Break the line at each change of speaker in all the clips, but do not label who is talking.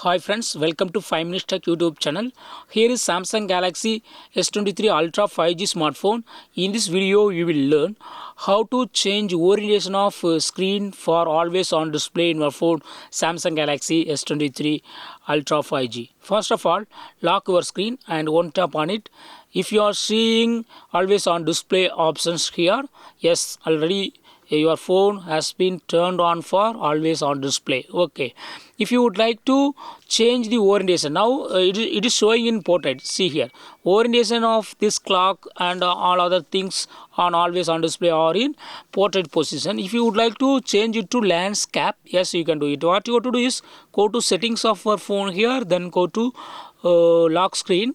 Hi friends, welcome to 5 Minutes Tech YouTube channel. Here is Samsung Galaxy S23 Ultra 5G smartphone. In this video, you will learn how to change orientation of screen for always on display in your phone Samsung Galaxy S23 Ultra 5G. First of all, lock your screen and one tap on it. If you are seeing always on display options here, yes, already your phone has been turned on for always on display. Okay, if you would like to change the orientation, now it is showing in portrait. See here, orientation of this clock and all other things on always on display are in portrait position. If you would like to change it to landscape, yes, you can do it. What you have to do is go to settings of your phone here, then go to lock screen,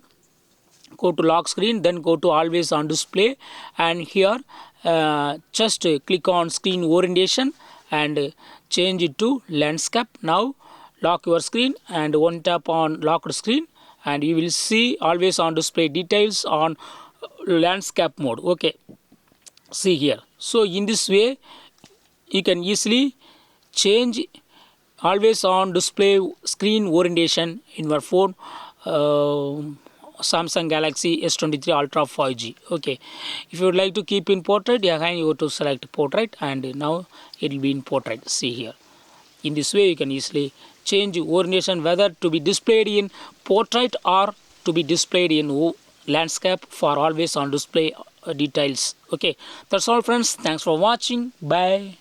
then go to always on display, and here just click on screen orientation and change it to landscape. Now lock your screen and one tap on locked screen and you will see always on display details on landscape mode. Okay, see here. So in this way you can easily change always on display screen orientation in your phone Samsung Galaxy S23 Ultra 5G. Okay, if you would like to keep in portrait, again you go to select portrait and now it will be in portrait. See here. In this way you can easily change orientation whether to be displayed in portrait or to be displayed in landscape for always on display details. Okay, that's all friends. Thanks for watching. Bye.